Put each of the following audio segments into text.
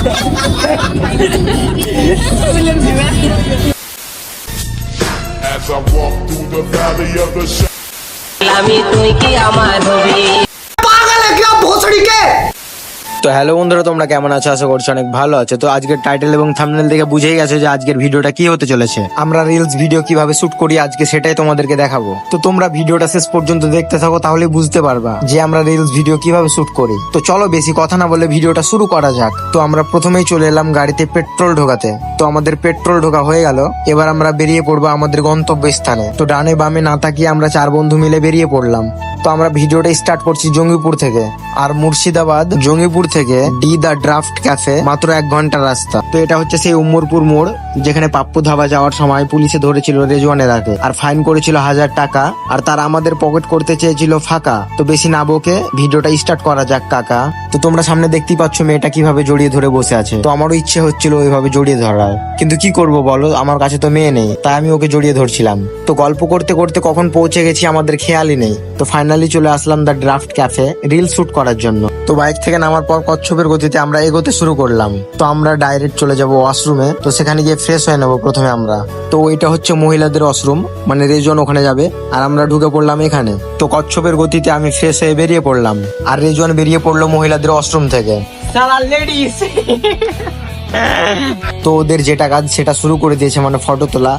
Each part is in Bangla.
As I walk through the valley of the আমি তুই কি আমার হবি। তো হ্যালো বন্ধুরা, তোমরা কেমন আছো? আশা করছি অনেক ভালো আছো। তো আজকের টাইটেল এবং থাম্বনেল দেখে বুঝেই গেছো যে আজকের ভিডিওটা কি হতে চলেছে। আমরা রিলস ভিডিও কিভাবে শুট করি আজকে সেটাই তোমাদেরকে দেখাবো। তো তোমরা ভিডিওটা শেষ পর্যন্ত দেখতে থাকো, তাহলে বুঝতে পারবা যে আমরা রিলস ভিডিও কিভাবে শুট করি। তো চলো বেশি কথা না বলে ভিডিওটা শুরু করা যাক। তো আমরা প্রথমেই চলে এলাম গাড়িতে পেট্রোল ঢোকাতে। তো আমাদের পেট্রোল ঢোকা হয়ে গেল, এবার আমরা বেরিয়ে পড়বো আমাদের গন্তব্য স্থানে। তো ডানে বামে না তাকিয়ে আমরা 4 বন্ধু মিলে বেরিয়ে পড়লাম। তো আমরা ভিডিওটা স্টার্ট করছি জঙ্গিপুর থেকে। আর মুর্শিদাবাদ জঙ্গিপুর থেকে ডি দা ড্রাফট ক্যাফে মাত্র 1 ঘন্টার রাস্তা। তো এটা হচ্ছে সেই উম্মরপুর মোড় যেখানে পাপ্পু ধাবা যাওয়ার সময় পুলিশে ধরেছিল রেজওয়ানের আগে, আর ফাইন করেছিল 1000 টাকা। আর তারা আমাদের পকেট করতে চেয়েছিল ফাঁকা। তো বেশি না বকে ভিডিওটা স্টার্ট করা যাক কাকা। তো তোমরা সামনে দেখতেই পাচ্ছ মেয়েটা কিভাবে জড়িয়ে ধরে বসে আছে। তো আমারও ইচ্ছে হচ্ছিল ওইভাবে জড়িয়ে ধরার, কিন্তু কি করব বলো, আমার কাছে তো মেয়ে নেই, তাই আমি ওকে জড়িয়ে ধরছিলাম। তো গল্প করতে করতে কখন পৌঁছে গেছি আমাদের খেয়ালই নেই। তো ফাইনালি চলে আসলাম দা ড্রাফট ক্যাফে রিল শুট করার জন্য। তো বাইক থেকে নামার পর কচ্ছপের গতিতে আমরা এগোতে শুরু করলাম। তো আমরা ডাইরেক্ট চলে যাব ওয়াশরুমে। তো সেখানে গিয়ে ফ্রেশ হয়ে নেবো প্রথমে আমরা। তো এটা হচ্ছে মহিলাদের ওয়াশরুম, মানে রেজন ওখানে যাবে, আর আমরা ঢুকে পড়লাম এখানে। তো কচ্ছপের গতিতে আমি ফ্রেশ হয়ে বেরিয়ে পড়লাম, আর রেজন বেরিয়ে পড়লো মহিলাদের ওয়াশরুম থেকে। তো ওদের যেটা কাজ সেটা শুরু করে দিয়েছে, মানে ফটো তোলা।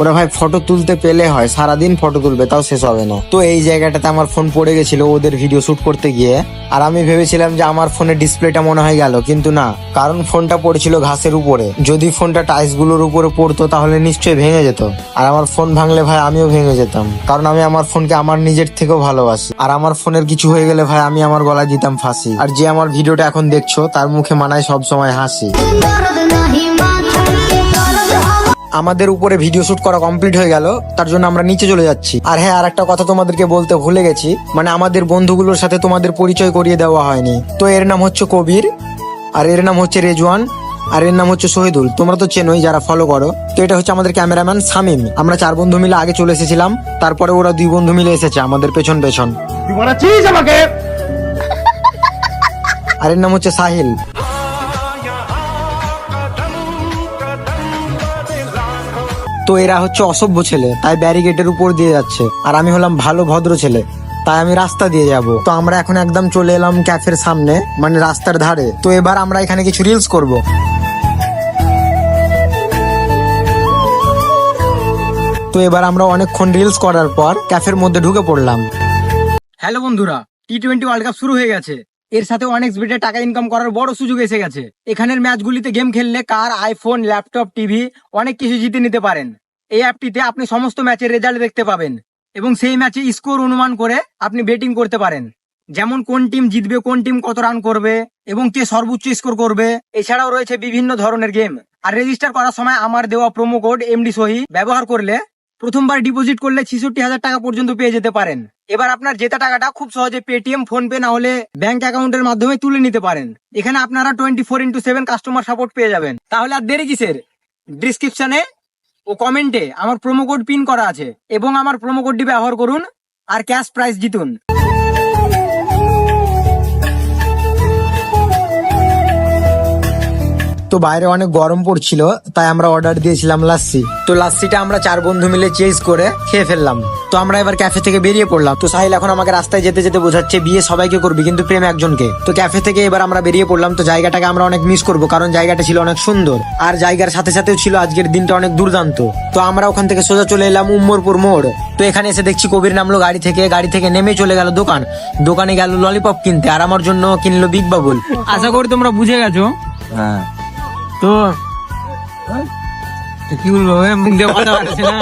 ওরা ভাই ফটো তুলতে পেলে হয়, সারাদিন ফটো তুলবে, তাও শেষ হবে না। তো এই জায়গাটাতে আমার ফোন পড়ে গেছিল ওদের ভিডিও শুট করতে গিয়ে। আর আমি ভেবেছিলাম যে আমার ফোনের ডিসপ্লেটা মনে হয় গেল, কিন্তু না, কারণ ফোনটা পড়েছিল ঘাসের উপরে। যদি ফোনটা টাইলস গুলোর উপরে পড়তো তাহলে নিশ্চয়ই ভেঙে যেত। আর আমার ফোন ভাঙলে ভাই আমিও ভেঙে যেতাম, কারণ আমি আমার ফোনকে আমার নিজের থেকেও ভালোবাসি। আর আমার ফোনের কিছু হয়ে গেলে ভাই আমি আমার গলায় দিতাম ফাঁসি। আর যে আমার ভিডিওটা এখন দেখছো তার মুখে মানায় সব সময় হাসি। আমাদের উপরে ভিডিও শুট করা কমপ্লিট হয়ে গেল, তার জন্য আমরা নিচে চলে যাচ্ছি। আর হ্যাঁ, আর একটা কথা তোমাদেরকে বলতে ভুলে গেছি, মানে আমাদের বন্ধুগুলোর সাথে তোমাদের পরিচয় করিয়ে দেওয়া হয়নি। তো এর নাম হচ্ছে কবির, আর এর নাম হচ্ছে রেজওয়ান, আর এর নাম হচ্ছে শহীদুল। তোমরা তো চেনোই যারা ফলো করো। তো এটা হচ্ছে আমাদের ক্যামেরাম্যান শামিম। আমরা 4 বন্ধু মিলে আগে চলে এসেছিলাম, তারপরে ওরা 2 বন্ধু মিলে এসেছে আমাদের পেছন পেছন। আর এর নাম হচ্ছে সাহিল। তো এরা হচ্ছে অসভ্য ছেলে, তাই ব্যারিকেডের উপর দিয়ে যাচ্ছে। আর আমি হলাম ভালো ভদ্র ছেলে, তাই আমি রাস্তা দিয়ে যাব। তো আমরা এখন একদম চলে এলাম ক্যাফের সামনে, মানে রাস্তার ধারে। তো এবার আমরা এখানে কিছু রিলস করব। তো এবার আমরা অনেকক্ষণ রিলস করার পর ক্যাফের মধ্যে ঢুকে পড়লাম। হ্যালো বন্ধুরা, T20 ওয়ার্ল্ড কাপ শুরু হয়ে গেছে। এর সাথে অনেক বেটে টাকা ইনকাম করার বড় সুযোগ এসে গেছে। এখানের ম্যাচগুলিতে গেম খেললে কার, আইফোন, ল্যাপটপ, টিভি অনেক কিছু জিতে নিতে পারেন। এই অ্যাপটিতে আপনি সমস্ত ম্যাচের রেজাল্ট দেখতে পাবেন এবং সেই ম্যাচে স্কোর অনুমান করে আপনি বেটিং করতে পারেন, যেমন কোন টিম জিতবে, কোন টিম কত রান করবে এবং কে সর্বোচ্চ স্কোর করবে। এছাড়াও রয়েছে বিভিন্ন ধরনের গেম। আর রেজিস্টার করার সময় আমার দেওয়া প্রোমো কোড MD সহি ব্যবহার করলে প্রথমবার ডিপোজিট করলে 66,000 টাকা পর্যন্ত পেয়ে যেতে পারেন। এবার আপনার জেতা টাকাটা খুব সহজে পেটিএম, ফোনপে না হলে ব্যাংক অ্যাকাউন্টের মাধ্যমে তুলে নিতে পারেন। এখানে আপনারা 24x7 কাস্টমার সাপোর্ট পেয়ে যাবেন। তাহলে আর দেরি কিসের? ডিসক্রিপশনে ও কমেন্টে আমার প্রোমো কোড পিন করা আছে এবং আমার প্রোমো কোডটি ব্যবহার করুন আর ক্যাশ প্রাইজ জিতুন। তো বাইরে অনেক গরম পড়ছিল, তাই আমরা অর্ডার দিয়েছিলাম লাস্সি। তো লাস্সিটা আমরা 4 বন্ধু মিলে চেজ করে খেয়ে ফেললাম। তো আমরা এবার ক্যাফে থেকে বেরিয়ে পড়লাম। তো সাহিল এখন আমাকে রাস্তায় যেতে যেতে বোঝাচ্ছে বিয়ে সবাইকে করবি কিন্তু প্রেম একজনকে। তো ক্যাফে থেকে এবার আমরা বেরিয়ে পড়লাম। তো জায়গাটাকে আমরা অনেক মিস করবো, কারণ জায়গাটা ছিল অনেক সুন্দর, আর জায়গার সাথে সাথেও ছিল আজকের দিনটা অনেক দুর্দান্ত। তো আমরা ওখান থেকে সোজা চলে এলাম উম্মরপুর মোড়। তো এখানে এসে দেখছি কবির নামলো গাড়ি থেকে নেমে চলে গেল দোকানে গেল ললিপপ কিনতে, আর আমার জন্য কিনলো বিগ বাবুল। আশা করি তোমরা বুঝে গেছো। হ্যাঁ, তো কি বলবো, মুখ দিয়ে কথা পারছি না।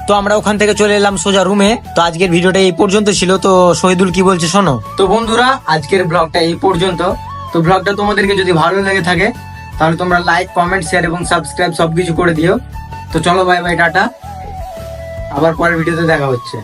তো আমরা ওখান থেকে চলে এলাম সোজা রুমে। তো আজকের ভিডিওটা এই পর্যন্ত ছিল। তো শহীদুল কি বলছে শোনো। তো বন্ধুরা, আজকের ব্লগটা এই পর্যন্ত। তো ব্লগটা তোমাদেরকে যদি ভালো লেগে থাকে তাহলে তোমরা লাইক, কমেন্ট, শেয়ার এবং সাবস্ক্রাইব সবকিছু করে দিও। তো চলো, বাই বাই, টাটা। আবার পরের ভিডিওতে দেখা হচ্ছে।